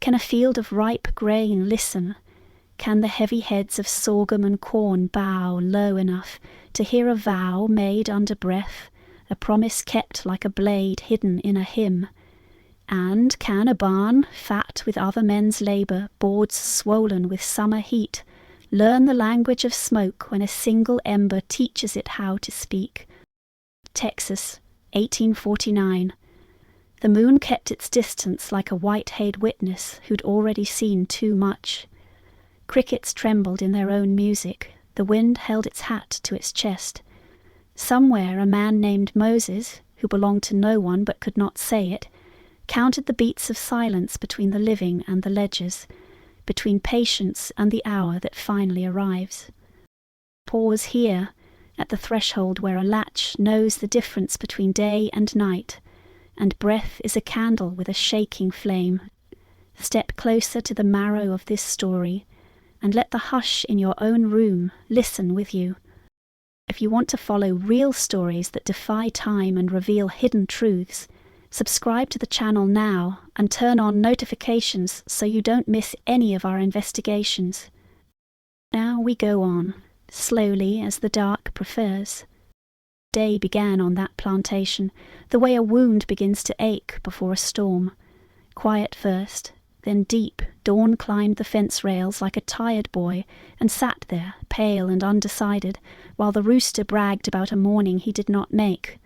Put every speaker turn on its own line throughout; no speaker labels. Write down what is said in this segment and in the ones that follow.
Can a field of ripe grain listen? Can the heavy heads of sorghum and corn bow low enough to hear a vow made under breath, a promise kept like a blade hidden in a hymn? And can a barn, fat with other men's labour, boards swollen with summer heat, learn the language of smoke when a single ember teaches it how to speak? Texas, 1849. The moon kept its distance like a white-haired witness who'd already seen too much. Crickets trembled in their own music. The wind held its hat to its chest. Somewhere a man named Moses, who belonged to no one but could not say it, counted the beats of silence between the living and the ledgers, between patience and the hour that finally arrives. Pause here, at the threshold where a latch knows the difference between day and night, and breath is a candle with a shaking flame. Step closer to the marrow of this story, and let the hush in your own room listen with you. If you want to follow real stories that defy time and reveal hidden truths, subscribe to the channel now and turn on notifications so you don't miss any of our investigations. Now we go on, slowly as the dark prefers. Day began on that plantation, the way a wound begins to ache before a storm. Quiet first, then deep, Dawn climbed the fence rails like a tired boy and sat there, pale and undecided, while the rooster bragged about a morning he did not make.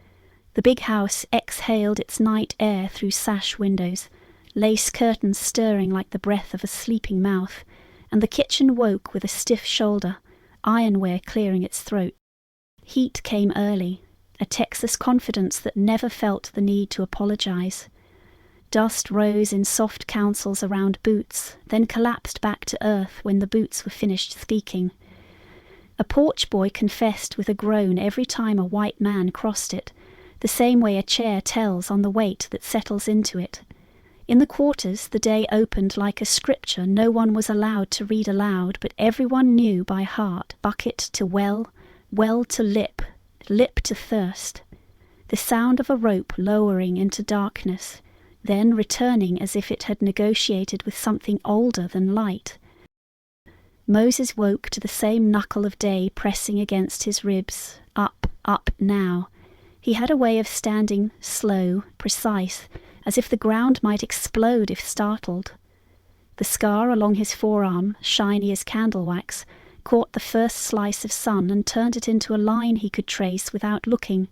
The big house exhaled its night air through sash windows, lace curtains stirring like the breath of a sleeping mouth, and the kitchen woke with a stiff shoulder, ironware clearing its throat. Heat came early, a Texas confidence that never felt the need to apologize. Dust rose in soft councils around boots, then collapsed back to earth when the boots were finished speaking. A porch boy confessed with a groan every time a white man crossed it, the same way a chair tells on the weight that settles into it. In the quarters, the day opened like a scripture no one was allowed to read aloud, but everyone knew by heart, bucket to well, well to lip, lip to thirst. The sound of a rope lowering into darkness, then returning as if it had negotiated with something older than light. Moses woke to the same knuckle of day pressing against his ribs. Up, up now. He had a way of standing slow, precise, as if the ground might explode if startled. The scar along his forearm, shiny as candle wax, caught the first slice of sun and turned it into a line he could trace without looking.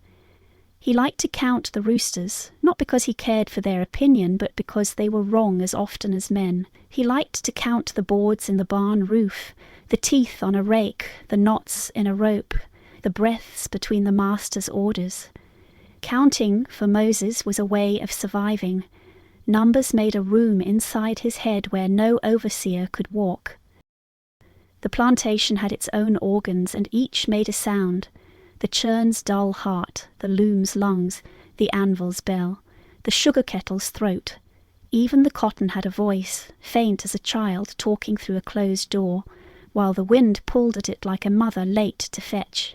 He liked to count the roosters, not because he cared for their opinion, but because they were wrong as often as men. He liked to count the boards in the barn roof, the teeth on a rake, the knots in a rope, the breaths between the master's orders. Counting, for Moses, was a way of surviving. Numbers made a room inside his head where no overseer could walk. The plantation had its own organs, and each made a sound. The churn's dull heart, the loom's lungs, the anvil's bell, the sugar kettle's throat. Even the cotton had a voice, faint as a child talking through a closed door, while the wind pulled at it like a mother late to fetch.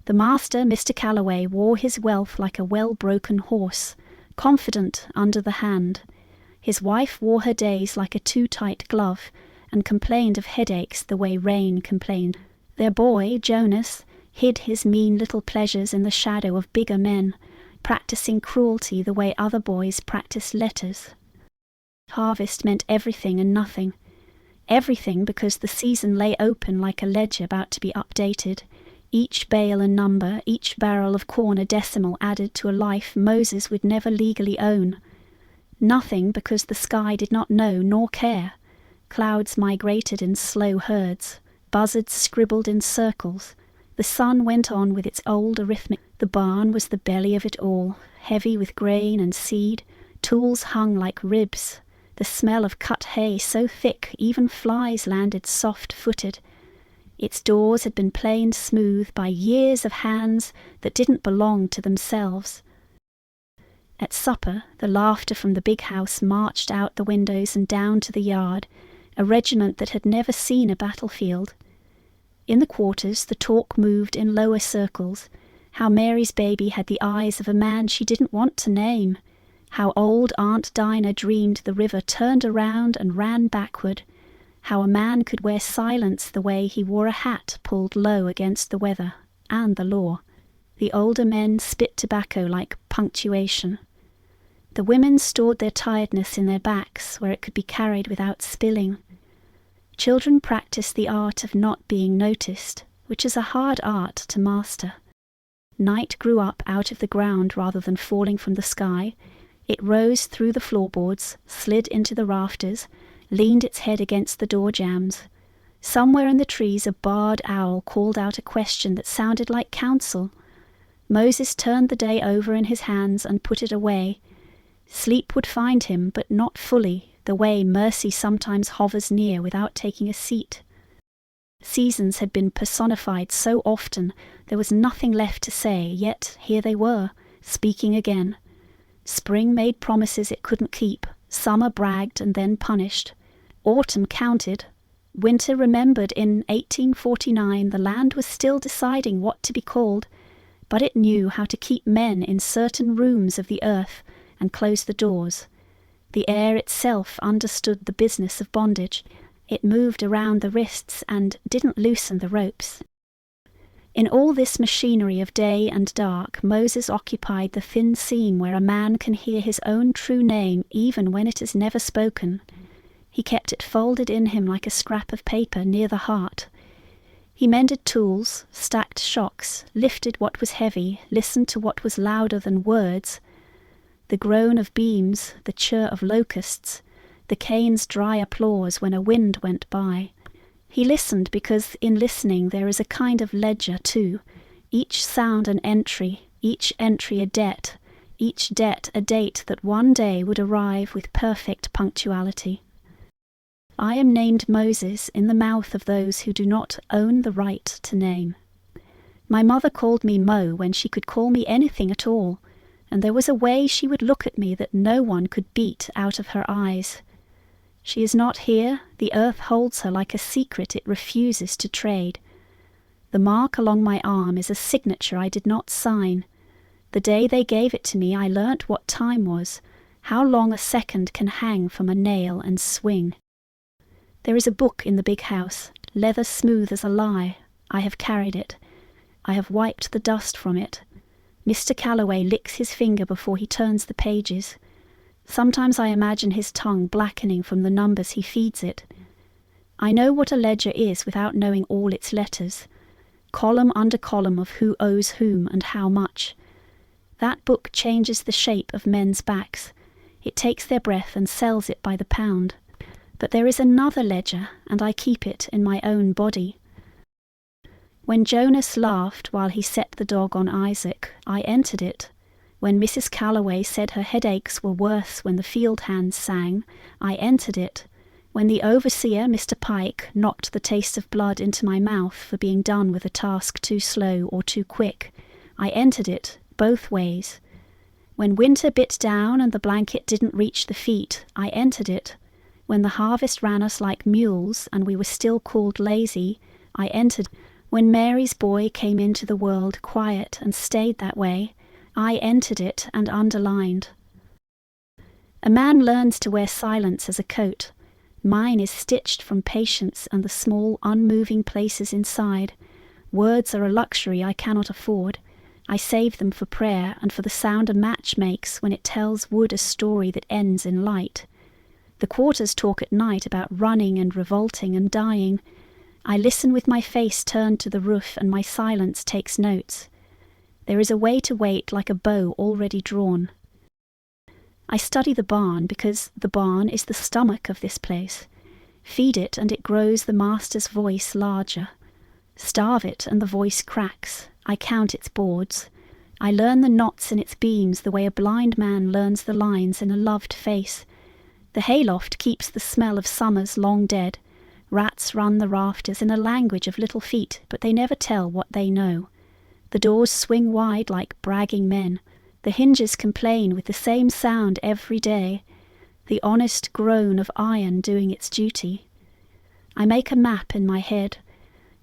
The master, Mr. Calloway, wore his wealth like a well-broken horse, confident under the hand. His wife wore her days like a too-tight glove, and complained of headaches the way Rain complained. Their boy, Jonas, hid his mean little pleasures in the shadow of bigger men, practicing cruelty the way other boys practice letters. Harvest meant everything and nothing. Everything because the season lay open like a ledger about to be updated, each bale a number, each barrel of corn a decimal added to a life Moses would never legally own. Nothing because the sky did not know nor care. Clouds migrated in slow herds, buzzards scribbled in circles. The sun went on with its old arithmetic. The barn was the belly of it all, heavy with grain and seed, tools hung like ribs, the smell of cut hay so thick even flies landed soft-footed. Its doors had been planed smooth by years of hands that didn't belong to themselves. At supper, the laughter from the big house marched out the windows and down to the yard, a regiment that had never seen a battlefield. In the quarters, the talk moved in lower circles, how Mary's baby had the eyes of a man she didn't want to name, How old Aunt Dinah dreamed the river turned around and ran backward. How a man could wear silence the way he wore a hat pulled low against the weather and the law. The older men spit tobacco like punctuation. The women stored their tiredness in their backs where it could be carried without spilling. Children practiced the art of not being noticed, which is a hard art to master. Night grew up out of the ground rather than falling from the sky. It rose through the floorboards, slid into the rafters, leaned its head against the door jambs. Somewhere in the trees a barred owl called out a question that sounded like counsel. Moses turned the day over in his hands and put it away. Sleep would find him, but not fully, the way mercy sometimes hovers near without taking a seat. Seasons had been personified so often there was nothing left to say, yet here they were, speaking again. Spring made promises it couldn't keep, summer bragged and then punished. Autumn counted. Winter remembered in 1849 the land was still deciding what to be called, but it knew how to keep men in certain rooms of the earth and close the doors. The air itself understood the business of bondage. It moved around the wrists and didn't loosen the ropes. In all this machinery of day and dark, Moses occupied the thin seam where a man can hear his own true name even when it is never spoken. He kept it folded in him like a scrap of paper near the heart. He mended tools, stacked shocks, lifted what was heavy, listened to what was louder than words. The groan of beams, the chirr of locusts, the cane's dry applause when a wind went by. He listened because in listening there is a kind of ledger too, each sound an entry, each entry a debt, each debt a date that one day would arrive with perfect punctuality. I am named Moses in the mouth of those who do not own the right to name. My mother called me Mo when she could call me anything at all, and there was a way she would look at me that no one could beat out of her eyes. She is not here, the earth holds her like a secret it refuses to trade. The mark along my arm is a signature I did not sign. The day they gave it to me I learnt what time was, how long a second can hang from a nail and swing. There is a book in the big house, leather smooth as a lie. I have carried it. I have wiped the dust from it. Mr. Calloway licks his finger before he turns the pages. Sometimes I imagine his tongue blackening from the numbers he feeds it. I know what a ledger is without knowing all its letters, column under column of who owes whom and how much. That book changes the shape of men's backs. It takes their breath and sells it by the pound. But there is another ledger, and I keep it in my own body. When Jonas laughed while he set the dog on Isaac, I entered it. When Mrs. Calloway said her headaches were worse when the field hands sang, I entered it. When the overseer, Mr. Pike, knocked the taste of blood into my mouth for being done with a task too slow or too quick, I entered it, both ways. When winter bit down and the blanket didn't reach the feet, I entered it. When the harvest ran us like mules and we were still called lazy, I entered. When Mary's boy came into the world quiet and stayed that way, I entered it and underlined. A man learns to wear silence as a coat. Mine is stitched from patience and the small, unmoving places inside. Words are a luxury I cannot afford. I save them for prayer and for the sound a match makes when it tells wood a story that ends in light. The quarters talk at night about running and revolting and dying. I listen with my face turned to the roof and my silence takes notes. There is a way to wait like a bow already drawn. I study the barn because the barn is the stomach of this place. Feed it and it grows the master's voice larger. Starve it and the voice cracks. I count its boards. I learn the knots in its beams the way a blind man learns the lines in a loved face. The hayloft keeps the smell of summers long dead. Rats run the rafters in a language of little feet, but they never tell what they know. The doors swing wide like bragging men. The hinges complain with the same sound every day. The honest groan of iron doing its duty. I make a map in my head,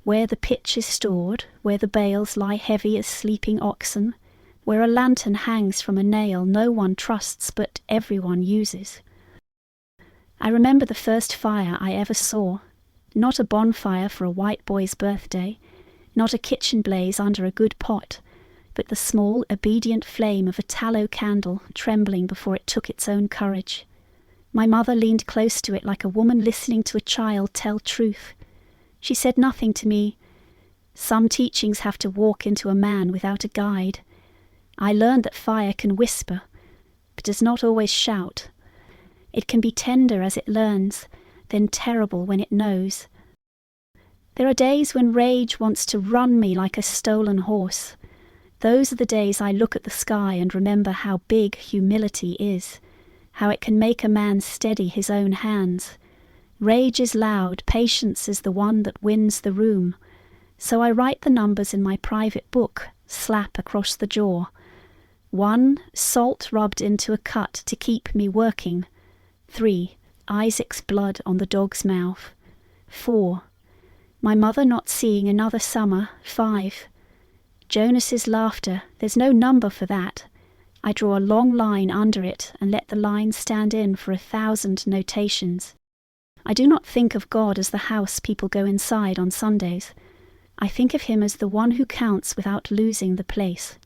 where the pitch is stored, where the bales lie heavy as sleeping oxen, where a lantern hangs from a nail no one trusts but everyone uses. I remember the first fire I ever saw, not a bonfire for a white boy's birthday, not a kitchen blaze under a good pot, but the small, obedient flame of a tallow candle trembling before it took its own courage. My mother leaned close to it like a woman listening to a child tell truth. She said nothing to me. Some teachings have to walk into a man without a guide. I learned that fire can whisper, but does not always shout. It can be tender as it learns, then terrible when it knows. There are days when rage wants to run me like a stolen horse. Those are the days I look at the sky and remember how big humility is, how it can make a man steady his own hands. Rage is loud, patience is the one that wins the room. So I write the numbers in my private book, slap across the jaw. 1, salt rubbed into a cut to keep me working. 3, Isaac's blood on the dog's mouth. 4, my mother not seeing another summer. 5, Jonas's laughter, there's no number for that. I draw a long line under it and let the line stand in for 1,000 notations. I do not think of God as the house people go inside on Sundays. I think of him as the one who counts without losing the place.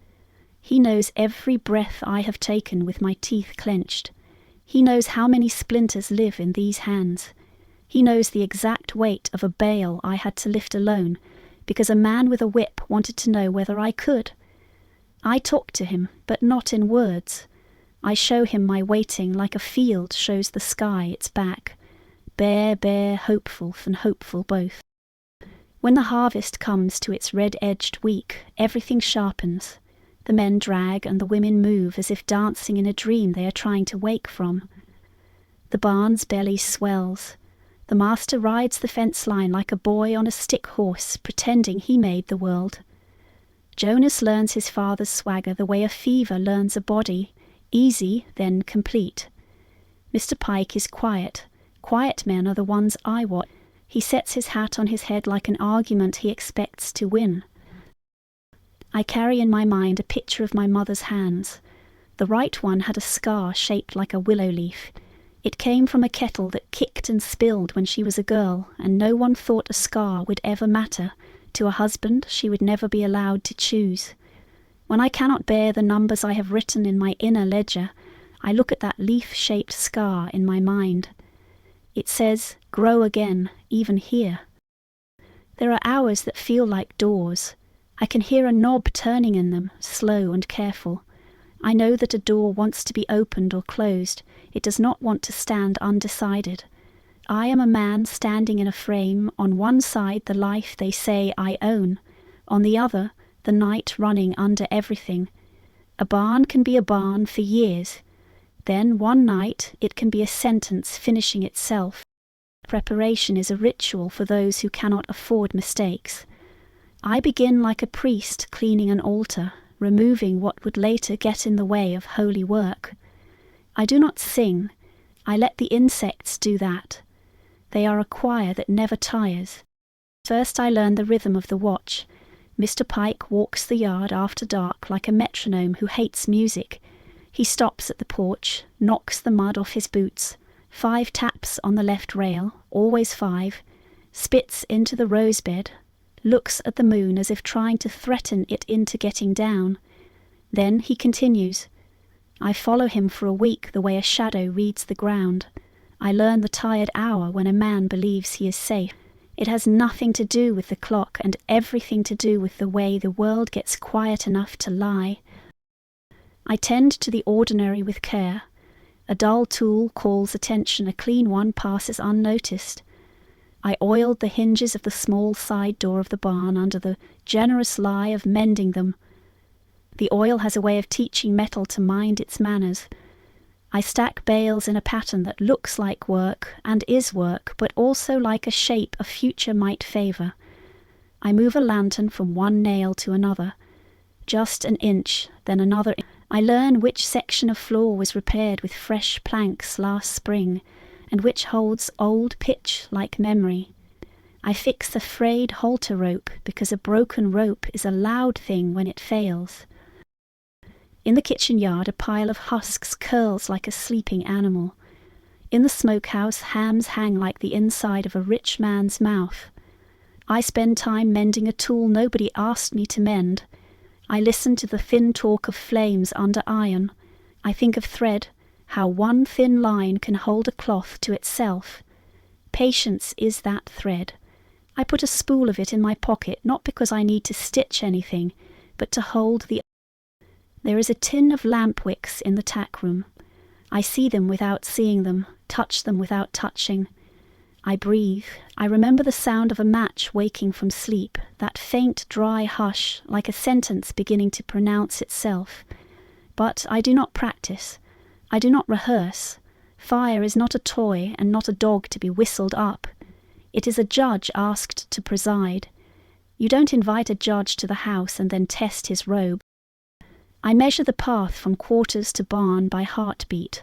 He knows every breath I have taken with my teeth clenched. He knows how many splinters live in these hands. He knows the exact weight of a bale I had to lift alone, because a man with a whip wanted to know whether I could. I talk to him, but not in words. I show him my waiting like a field shows the sky its back. Bare, bare, hopeful, and hopeful both. When the harvest comes to its red-edged week, everything sharpens. The men drag and the women move as if dancing in a dream they are trying to wake from. The barn's belly swells. The master rides the fence line like a boy on a stick horse, pretending he made the world. Jonas learns his father's swagger the way a fever learns a body, easy, then complete. Mr. Pike is quiet. Quiet men are the ones I watch. He sets his hat on his head like an argument he expects to win. I carry in my mind a picture of my mother's hands. The right one had a scar shaped like a willow leaf. It came from a kettle that kicked and spilled when she was a girl, and no one thought a scar would ever matter. To a husband she would never be allowed to choose. When I cannot bear the numbers I have written in my inner ledger, I look at that leaf-shaped scar in my mind. It says, grow again, even here. There are hours that feel like doors. I can hear a knob turning in them, slow and careful. I know that a door wants to be opened or closed. It does not want to stand undecided. I am a man standing in a frame, on one side the life they say I own, on the other the night running under everything. A barn can be a barn for years. Then one night it can be a sentence finishing itself. Preparation is a ritual for those who cannot afford mistakes. I begin like a priest cleaning an altar, removing what would later get in the way of holy work. I do not sing. I let the insects do that. They are a choir that never tires. First I learn the rhythm of the watch. Mr. Pike walks the yard after dark like a metronome who hates music. He stops at the porch, knocks the mud off his boots, 5 taps on the left rail, always 5, spits into the rose bed, looks at the moon as if trying to threaten it into getting down. Then he continues. I follow him for a week the way a shadow reads the ground. I learn the tired hour when a man believes he is safe. It has nothing to do with the clock and everything to do with the way the world gets quiet enough to lie. I tend to the ordinary with care. A dull tool calls attention, a clean one passes unnoticed. I oiled the hinges of the small side door of the barn under the generous lie of mending them. The oil has a way of teaching metal to mind its manners. I stack bales in a pattern that looks like work and is work, but also like a shape a future might favour. I move a lantern from one nail to another. Just an inch, then another. I learn which section of floor was repaired with fresh planks last spring, and which holds old pitch like memory. I fix the frayed halter rope because a broken rope is a loud thing when it fails. In the kitchen yard, a pile of husks curls like a sleeping animal. In the smokehouse, hams hang like the inside of a rich man's mouth. I spend time mending a tool nobody asked me to mend. I listen to the thin talk of flames under iron. I think of thread, how one thin line can hold a cloth to itself. Patience is that thread. I put a spool of it in my pocket, not because I need to stitch anything, but to hold the... There is a tin of lamp wicks in the tack room. I see them without seeing them, touch them without touching. I breathe. I remember the sound of a match waking from sleep, that faint, dry hush, like a sentence beginning to pronounce itself. But I do not practice. I do not rehearse. Fire is not a toy and not a dog to be whistled up. It is a judge asked to preside. You don't invite a judge to the house and then test his robe. I measure the path from quarters to barn by heartbeat.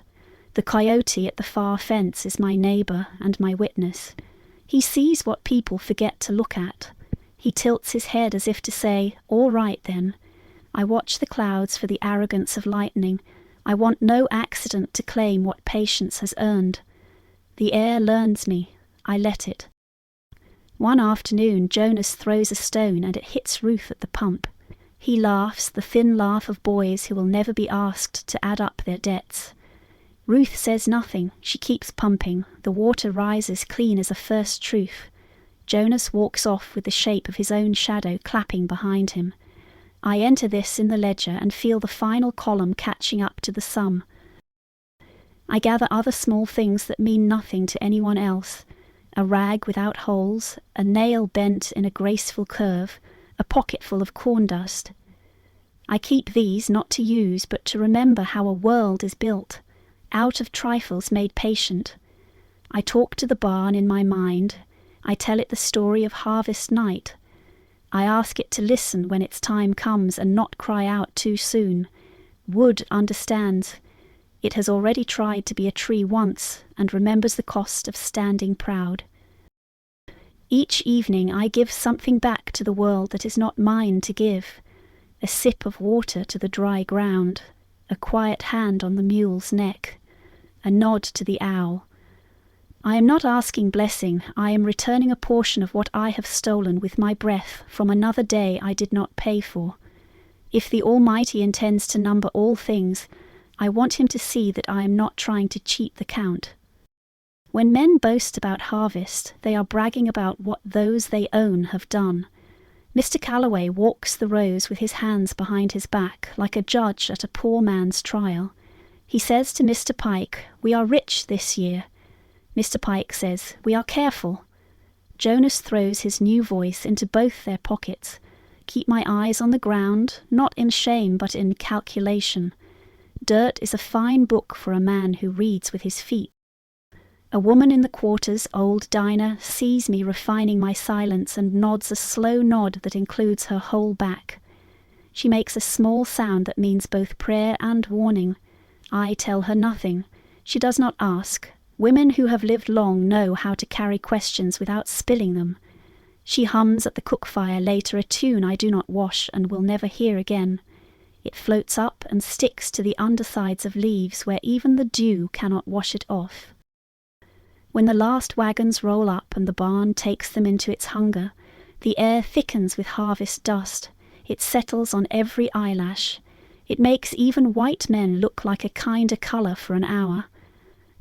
The coyote at the far fence is my neighbour and my witness. He sees what people forget to look at. He tilts his head as if to say, "All right then." I watch the clouds for the arrogance of lightning. I want no accident to claim what patience has earned. The air learns me. I let it. One afternoon, Jonas throws a stone and it hits Ruth at the pump. He laughs, the thin laugh of boys who will never be asked to add up their debts. Ruth says nothing. She keeps pumping. The water rises clean as a first truth. Jonas walks off with the shape of his own shadow clapping behind him. I enter this in the ledger and feel the final column catching up to the sum. I gather other small things that mean nothing to anyone else. A rag without holes, a nail bent in a graceful curve, a pocketful of corn dust. I keep these not to use but to remember how a world is built, out of trifles made patient. I talk to the barn in my mind. I tell it the story of harvest night. I ask it to listen when its time comes and not cry out too soon. Wood understands. It has already tried to be a tree once and remembers the cost of standing proud. Each evening I give something back to the world that is not mine to give. A sip of water to the dry ground, a quiet hand on the mule's neck, a nod to the owl. I am not asking blessing, I am returning a portion of what I have stolen with my breath from another day I did not pay for. If the Almighty intends to number all things, I want him to see that I am not trying to cheat the count. When men boast about harvest, they are bragging about what those they own have done. Mr. Calloway walks the rows with his hands behind his back, like a judge at a poor man's trial. He says to Mr. Pike, "We are rich this year." Mr. Pike says, "We are careful." Jonas throws his new voice into both their pockets. Keep my eyes on the ground, not in shame but in calculation. Dirt is a fine book for a man who reads with his feet. A woman in the quarters, old Dinah, sees me refining my silence and nods a slow nod that includes her whole back. She makes a small sound that means both prayer and warning. I tell her nothing. She does not ask. Women who have lived long know how to carry questions without spilling them. She hums at the cook fire later a tune I do not wash and will never hear again. It floats up and sticks to the undersides of leaves where even the dew cannot wash it off. When the last wagons roll up and the barn takes them into its hunger, the air thickens with harvest dust. It settles on every eyelash. It makes even white men look like a kinder colour for an hour.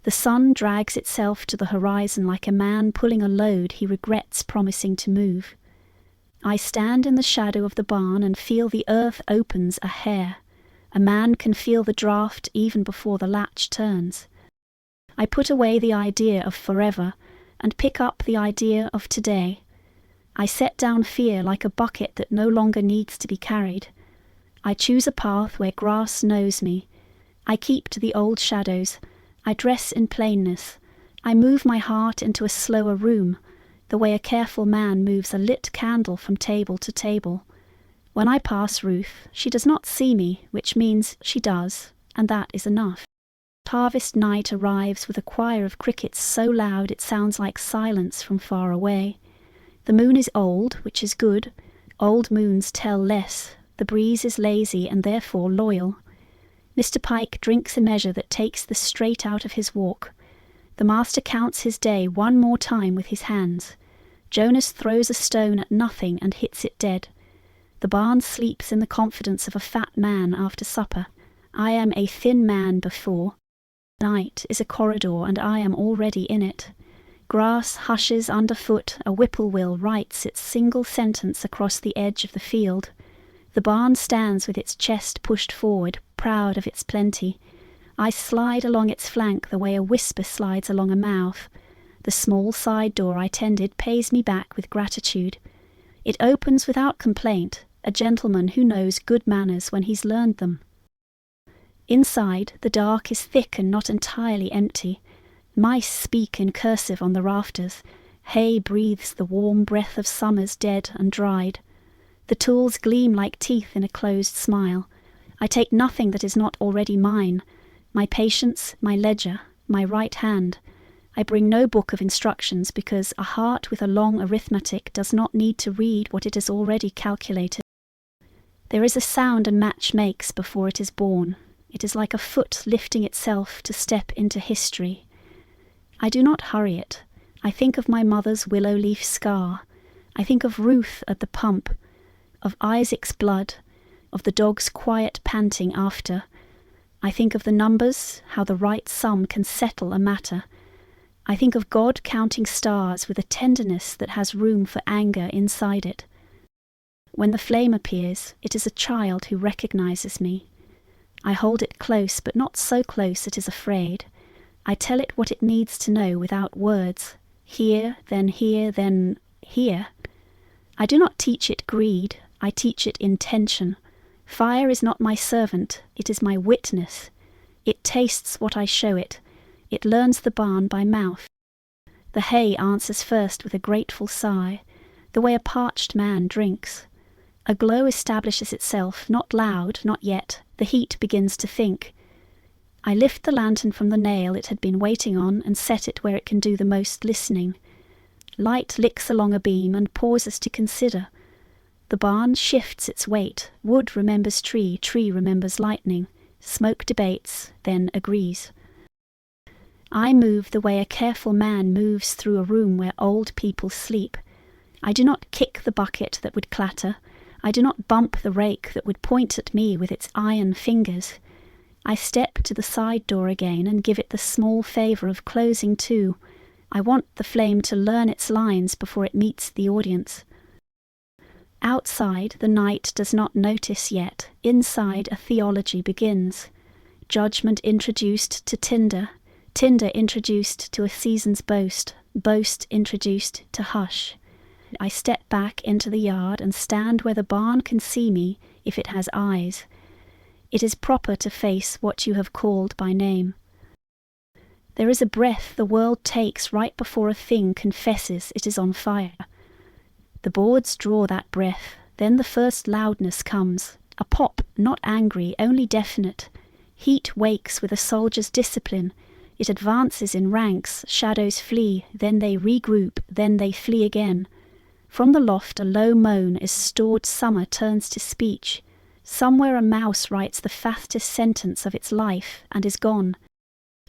The sun drags itself to the horizon like a man pulling a load he regrets promising to move. I stand in the shadow of the barn and feel the earth opens a hair. A man can feel the draught even before the latch turns. I put away the idea of forever and pick up the idea of today. I set down fear like a bucket that no longer needs to be carried. I choose a path where grass knows me. I keep to the old shadows. I dress in plainness. I move my heart into a slower room, the way a careful man moves a lit candle from table to table. When I pass Ruth, she does not see me, which means she does, and that is enough. Harvest night arrives with a choir of crickets so loud it sounds like silence from far away. The moon is old, which is good. Old moons tell less. The breeze is lazy and therefore loyal. Mr. Pike drinks a measure that takes the straight out of his walk. The master counts his day one more time with his hands. Jonas throws a stone at nothing and hits it dead. The barn sleeps in the confidence of a fat man after supper. I am a thin man before. Night is a corridor, and I am already in it. Grass hushes underfoot, a whippoorwill writes its single sentence across the edge of the field. The barn stands with its chest pushed forward, proud of its plenty. I slide along its flank the way a whisper slides along a mouth. The small side door I tended pays me back with gratitude. It opens without complaint, a gentleman who knows good manners when he's learned them. Inside, the dark is thick and not entirely empty. Mice speak in cursive on the rafters. Hay breathes the warm breath of summers dead and dried. The tools gleam like teeth in a closed smile. I take nothing that is not already mine. My patience, my ledger, my right hand. I bring no book of instructions because a heart with a long arithmetic does not need to read what it has already calculated. There is a sound a match makes before it is born. It is like a foot lifting itself to step into history. I do not hurry it. I think of my mother's willow leaf scar. I think of Ruth at the pump, of Isaac's blood, of the dog's quiet panting after. I think of the numbers, how the right sum can settle a matter. I think of God counting stars with a tenderness that has room for anger inside it. When the flame appears, it is a child who recognizes me. I hold it close, but not so close it is afraid. I tell it what it needs to know without words. Here, then here, then here. I do not teach it greed, I teach it intention. Fire is not my servant, it is my witness. It tastes what I show it. It learns the barn by mouth. The hay answers first with a grateful sigh, the way a parched man drinks. A glow establishes itself, not loud, not yet. The heat begins to think. I lift the lantern from the nail it had been waiting on and set it where it can do the most listening. Light licks along a beam and pauses to consider. The barn shifts its weight. Wood remembers tree, tree remembers lightning. Smoke debates, then agrees. I move the way a careful man moves through a room where old people sleep. I do not kick the bucket that would clatter. I do not bump the rake that would point at me with its iron fingers. I step to the side door again and give it the small favour of closing too. I want the flame to learn its lines before it meets the audience. Outside, the night does not notice yet. Inside, a theology begins. Judgment introduced to tinder. Tinder introduced to a season's boast. Boast introduced to hush. I step back into the yard and stand where the barn can see me if it has eyes. It is proper to face what you have called by name. There is a breath the world takes right before a thing confesses it is on fire. The boards draw that breath, then the first loudness comes, a pop, not angry, only definite. Heat wakes with a soldier's discipline. It advances in ranks, shadows flee, then they regroup, then they flee again. From the loft a low moan as stored summer turns to speech. Somewhere a mouse writes the fastest sentence of its life and is gone.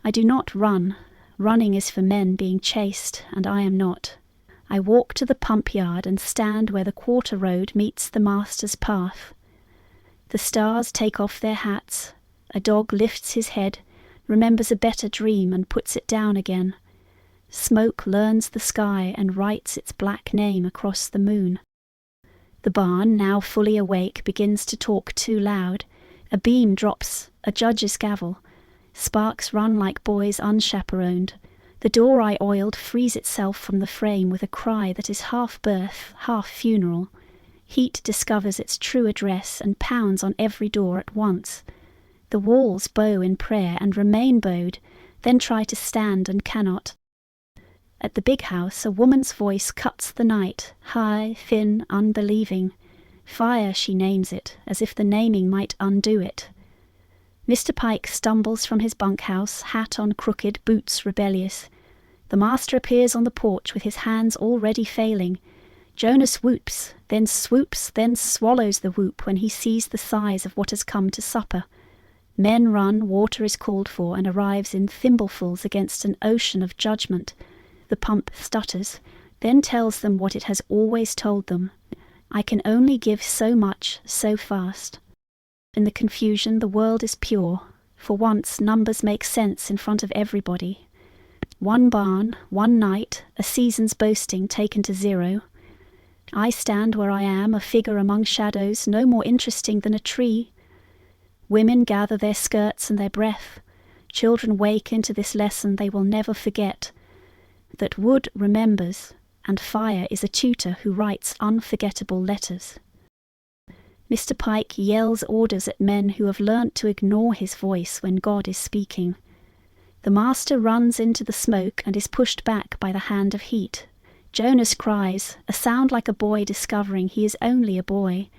I do not run. Running is for men being chased, and I am not. I walk to the pump yard and stand where the quarter road meets the master's path. The stars take off their hats. A dog lifts his head, remembers a better dream and puts it down again. Smoke learns the sky and writes its black name across the moon. The barn, now fully awake, begins to talk too loud. A beam drops, a judge's gavel. Sparks run like boys unchaperoned. The door I oiled frees itself from the frame with a cry that is half birth, half funeral. Heat discovers its true address and pounds on every door at once. The walls bow in prayer and remain bowed, then try to stand and cannot. At the big house, a woman's voice cuts the night, high, thin, unbelieving. Fire, she names it, as if the naming might undo it. Mr. Pike stumbles from his bunkhouse, hat on crooked, boots rebellious. The master appears on the porch with his hands already failing. Jonas whoops, then swoops, then swallows the whoop when he sees the size of what has come to supper. Men run, water is called for, and arrives in thimblefuls against an ocean of judgment. The pump stutters, then tells them what it has always told them. I can only give so much, so fast. In the confusion, the world is pure. For once, numbers make sense in front of everybody. One barn, one night, a season's boasting taken to zero. I stand where I am, a figure among shadows, no more interesting than a tree. Women gather their skirts and their breath. Children wake into this lesson they will never forget, that wood remembers, and fire is a tutor who writes unforgettable letters. Mr. Pike yells orders at men who have learnt to ignore his voice when God is speaking. The master runs into the smoke and is pushed back by the hand of heat. Jonas cries, a sound like a boy discovering he is only a boy.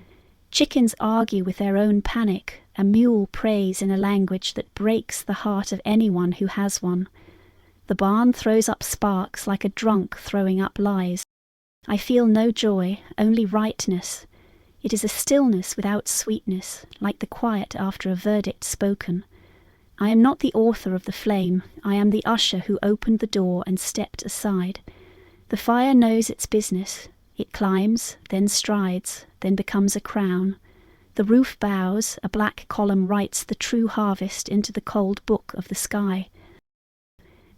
Chickens argue with their own panic. A mule prays in a language that breaks the heart of anyone who has one. The barn throws up sparks like a drunk throwing up lies. I feel no joy, only rightness. It is a stillness without sweetness, like the quiet after a verdict spoken. I am not the author of the flame, I am the usher who opened the door and stepped aside. The fire knows its business. It climbs, then strides, then becomes a crown. The roof bows, a black column writes the true harvest into the cold book of the sky.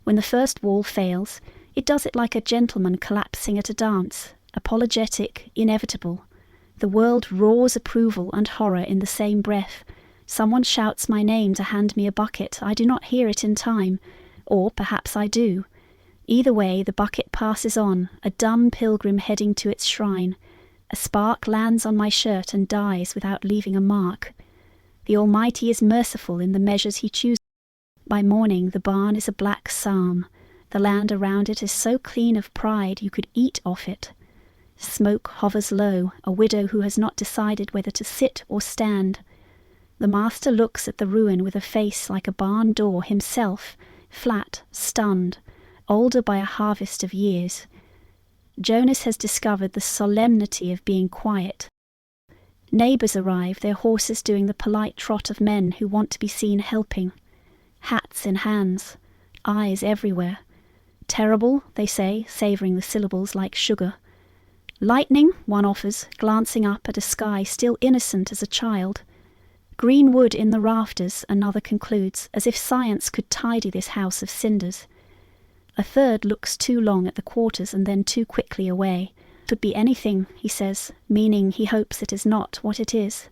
When the first wall fails, it does it like a gentleman collapsing at a dance, apologetic, inevitable. The world roars approval and horror in the same breath. Someone shouts my name to hand me a bucket. I do not hear it in time, or perhaps I do. Either way, the bucket passes on, a dumb pilgrim heading to its shrine. A spark lands on my shirt and dies without leaving a mark. The Almighty is merciful in the measures he chooses. By morning, the barn is a black psalm. The land around it is so clean of pride you could eat off it. Smoke hovers low, a widow who has not decided whether to sit or stand. The master looks at the ruin with a face like a barn door himself, flat, stunned, older by a harvest of years. Jonas has discovered the solemnity of being quiet. Neighbours arrive, their horses doing the polite trot of men who want to be seen helping. Hats in hands, eyes everywhere. Terrible, they say, savouring the syllables like sugar. Lightning, one offers, glancing up at a sky still innocent as a child. Green wood in the rafters, another concludes, as if science could tidy this house of cinders. A third looks too long at the quarters and then too quickly away. Could be anything, he says, meaning he hopes it is not what it is.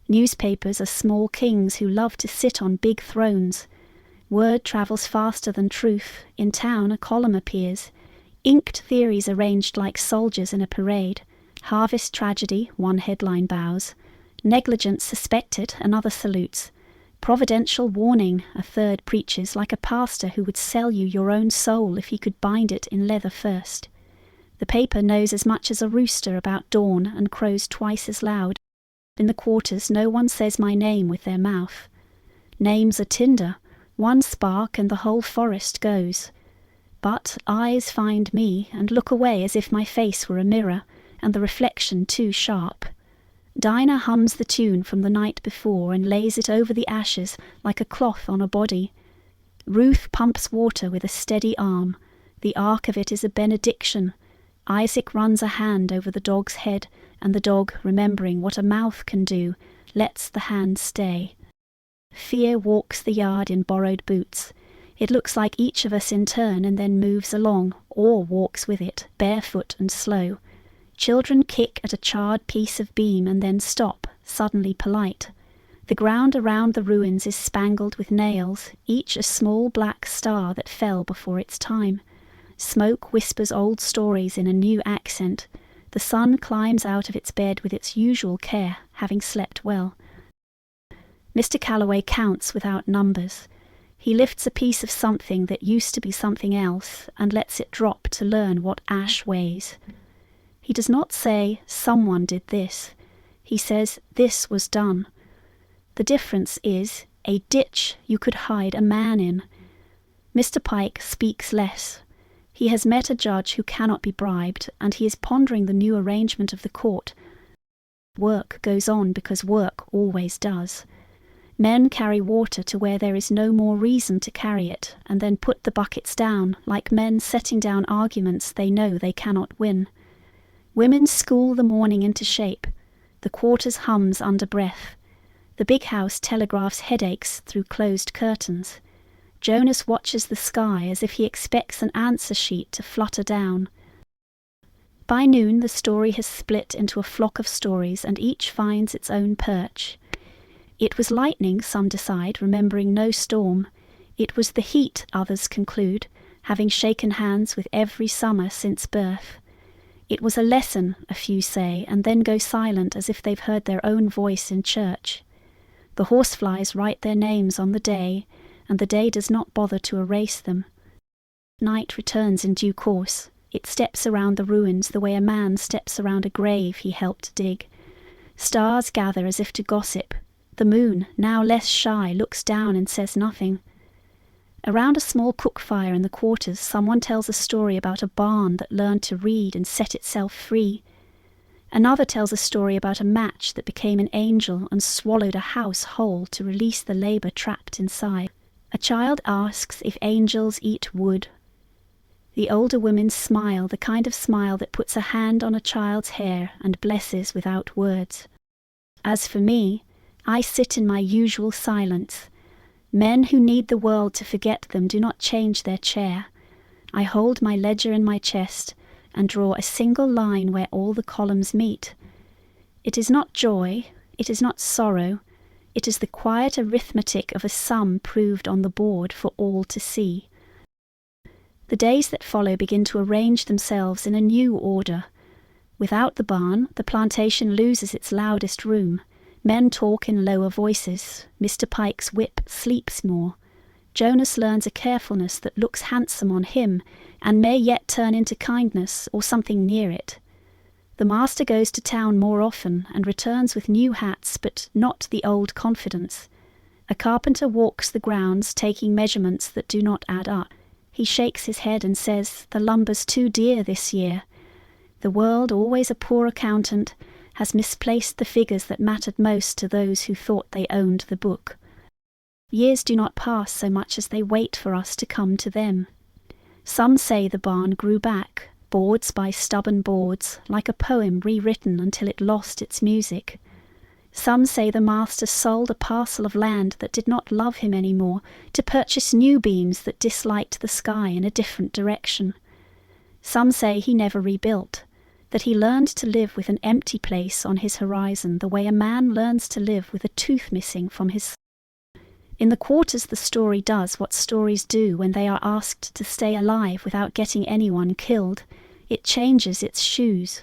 Newspapers are small kings who love to sit on big thrones. Word travels faster than truth. In town a column appears. Inked theories arranged like soldiers in a parade. Harvest tragedy, one headline bows. Negligence suspected, another salutes. Providential warning, a third preaches, like a pastor who would sell you your own soul if he could bind it in leather first. The paper knows as much as a rooster about dawn and crows twice as loud. In the quarters no one says my name with their mouth. Names are tinder, one spark and the whole forest goes. But eyes find me and look away as if my face were a mirror, and the reflection too sharp. Dinah hums the tune from the night before and lays it over the ashes like a cloth on a body. Ruth pumps water with a steady arm. The arc of it is a benediction. Isaac runs a hand over the dog's head, and the dog, remembering what a mouth can do, lets the hand stay. Fear walks the yard in borrowed boots. It looks like each of us in turn and then moves along, or walks with it, barefoot and slow. Children kick at a charred piece of beam and then stop, suddenly polite. The ground around the ruins is spangled with nails, each a small black star that fell before its time. Smoke whispers old stories in a new accent. The sun climbs out of its bed with its usual care, having slept well. Mr. Calloway counts without numbers. He lifts a piece of something that used to be something else and lets it drop to learn what ash weighs. He does not say, someone did this. He says, this was done. The difference is a ditch you could hide a man in. Mr. Pike speaks less. He has met a judge who cannot be bribed, and he is pondering the new arrangement of the court. Work goes on because work always does. Men carry water to where there is no more reason to carry it, and then put the buckets down, like men setting down arguments they know they cannot win. Women school the morning into shape. The quarters hums under breath. The big house telegraphs headaches through closed curtains. Jonas watches the sky as if he expects an answer sheet to flutter down. By noon the story has split into a flock of stories, and each finds its own perch. It was lightning, some decide, remembering no storm. It was the heat, others conclude, having shaken hands with every summer since birth. It was a lesson, a few say, and then go silent as if they've heard their own voice in church. The horseflies write their names on the day, and the day does not bother to erase them. Night returns in due course. It steps around the ruins the way a man steps around a grave he helped dig. Stars gather as if to gossip. The moon, now less shy, looks down and says nothing. Around a small cook fire in the quarters, someone tells a story about a barn that learned to read and set itself free. Another tells a story about a match that became an angel and swallowed a house whole to release the labor trapped inside. A child asks if angels eat wood. The older women smile, the kind of smile that puts a hand on a child's hair and blesses without words. As for me, I sit in my usual silence. Men who need the world to forget them do not change their chair. I hold my ledger in my chest and draw a single line where all the columns meet. It is not joy, it is not sorrow, it is the quiet arithmetic of a sum proved on the board for all to see. The days that follow begin to arrange themselves in a new order. Without the barn, the plantation loses its loudest room. Men talk in lower voices. Mr. Pike's whip sleeps more. Jonas learns a carefulness that looks handsome on him and may yet turn into kindness or something near it. The master goes to town more often and returns with new hats, but not the old confidence. A carpenter walks the grounds taking measurements that do not add up. He shakes his head and says, "The lumber's too dear this year." The world, always a poor accountant, has misplaced the figures that mattered most to those who thought they owned the book. Years do not pass so much as they wait for us to come to them. Some say the barn grew back, boards by stubborn boards, like a poem rewritten until it lost its music. Some say the master sold a parcel of land that did not love him any more to purchase new beams that disliked the sky in a different direction. Some say he never rebuilt, that he learned to live with an empty place on his horizon the way a man learns to live with a tooth missing from his. In the quarters the story does what stories do when they are asked to stay alive without getting anyone killed. It changes its shoes.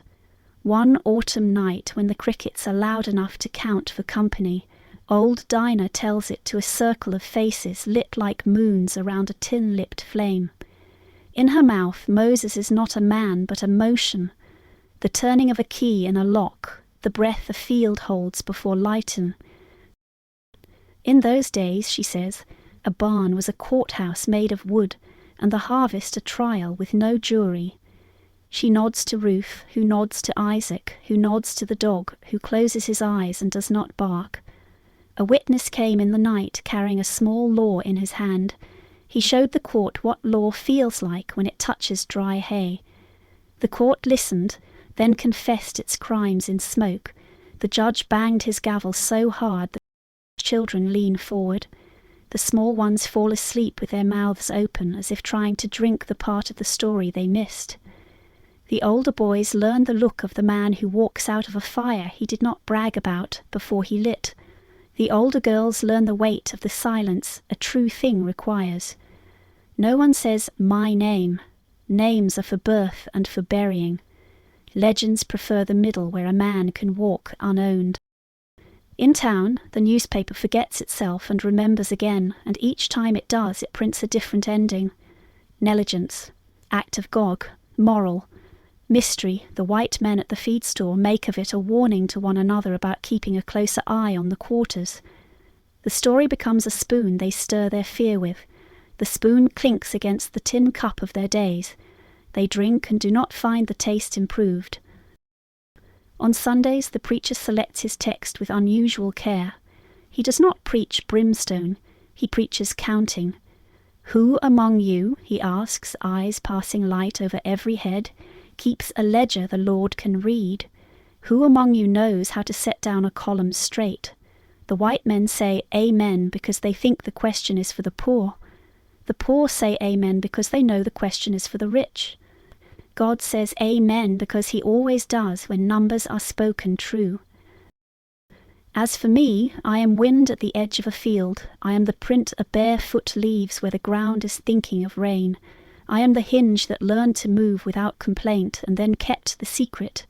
One autumn night, when the crickets are loud enough to count for company, old Dinah tells it to a circle of faces lit like moons around a tin-lipped flame. In her mouth Moses is not a man but a motion, the turning of a key in a lock, the breath a field holds before lighten. In those days, she says, a barn was a courthouse made of wood, and the harvest a trial with no jury. She nods to Ruth, who nods to Isaac, who nods to the dog, who closes his eyes and does not bark. A witness came in the night carrying a small law in his hand. He showed the court what law feels like when it touches dry hay. The court listened, then confessed its crimes in smoke. The judge banged his gavel so hard that children lean forward. The small ones fall asleep with their mouths open as if trying to drink the part of the story they missed. The older boys learn the look of the man who walks out of a fire he did not brag about before he lit. The older girls learn the weight of the silence a true thing requires. No one says, "my name." Names are for birth and for burying. Legends prefer the middle where a man can walk unowned. In town, the newspaper forgets itself and remembers again, and each time it does, it prints a different ending. Negligence, act of Gog, moral, mystery. The white men at the feed store make of it a warning to one another about keeping a closer eye on the quarters. The story becomes a spoon they stir their fear with. The spoon clinks against the tin cup of their days. They drink and do not find the taste improved. On Sundays the preacher selects his text with unusual care. He He does not preach brimstone, he preaches counting. Who among you, he asks, eyes passing light over every head, keeps a ledger the Lord can read? Who among you knows how to set down a column straight? The white men say Amen because they think the question is for the poor. The poor say Amen because they know the question is for the rich. God says Amen because he always does when numbers are spoken true. As for me, I am wind at the edge of a field. I am the print a bare foot leaves where the ground is thinking of rain. I am the hinge that learned to move without complaint and then kept the secret.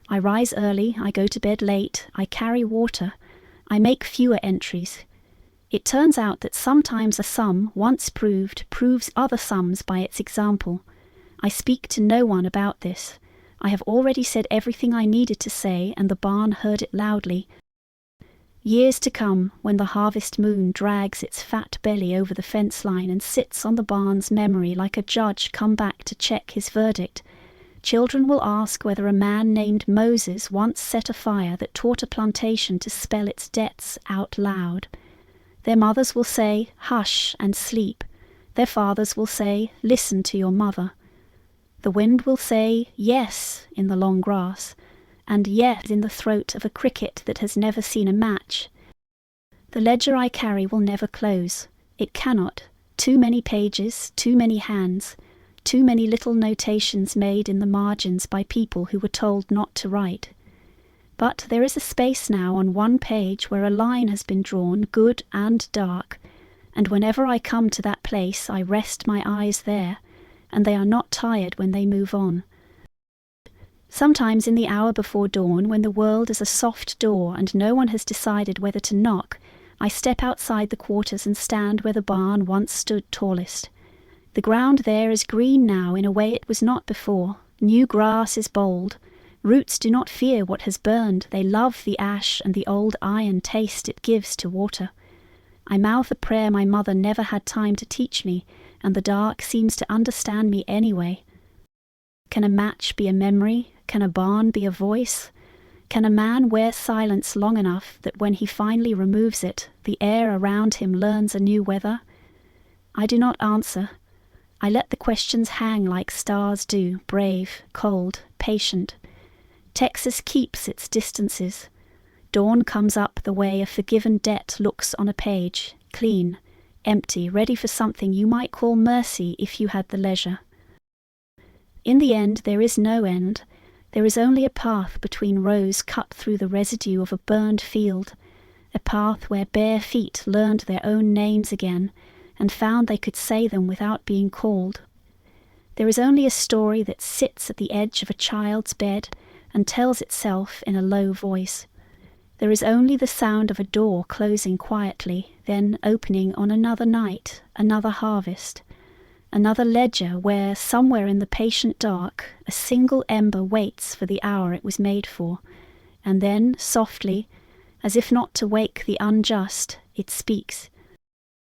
I rise early, I go to bed late, I carry water, I make fewer entries. It turns out that sometimes a sum, once proved, proves other sums by its example. I speak to no one about this. I have already said everything I needed to say, and the barn heard it loudly. Years to come, when the harvest moon drags its fat belly over the fence line and sits on the barn's memory like a judge come back to check his verdict, children will ask whether a man named Moses once set a fire that taught a plantation to spell its debts out loud. Their mothers will say, "Hush and sleep." Their fathers will say, "Listen to your mother." The wind will say, "Yes," in the long grass, and "yes" in the throat of a cricket that has never seen a match. The ledger I carry will never close. It cannot. Too many pages, too many hands, too many little notations made in the margins by people who were told not to write. But there is a space now on one page where a line has been drawn, good and dark, and whenever I come to that place I rest my eyes there, and they are not tired when they move on. Sometimes in the hour before dawn, when the world is a soft door and no one has decided whether to knock, I step outside the quarters and stand where the barn once stood tallest. The ground there is green now in a way it was not before. New grass is bold. Roots do not fear what has burned. They love the ash and the old iron taste it gives to water. I mouth a prayer my mother never had time to teach me, and the dark seems to understand me anyway. Can a match be a memory? Can a barn be a voice? Can a man wear silence long enough that when he finally removes it, the air around him learns a new weather? I do not answer. I let the questions hang like stars do, brave, cold, patient. Texas keeps its distances. Dawn comes up the way a forgiven debt looks on a page, clean, empty, ready for something you might call mercy if you had the leisure. In the end there is no end. There is only a path between rows cut through the residue of a burned field, a path where bare feet learned their own names again and found they could say them without being called. There is only a story that sits at the edge of a child's bed and tells itself in a low voice. There is only the sound of a door closing quietly, then opening on another night, another harvest, another ledger where, somewhere in the patient dark, a single ember waits for the hour it was made for, and then, softly, as if not to wake the unjust, it speaks.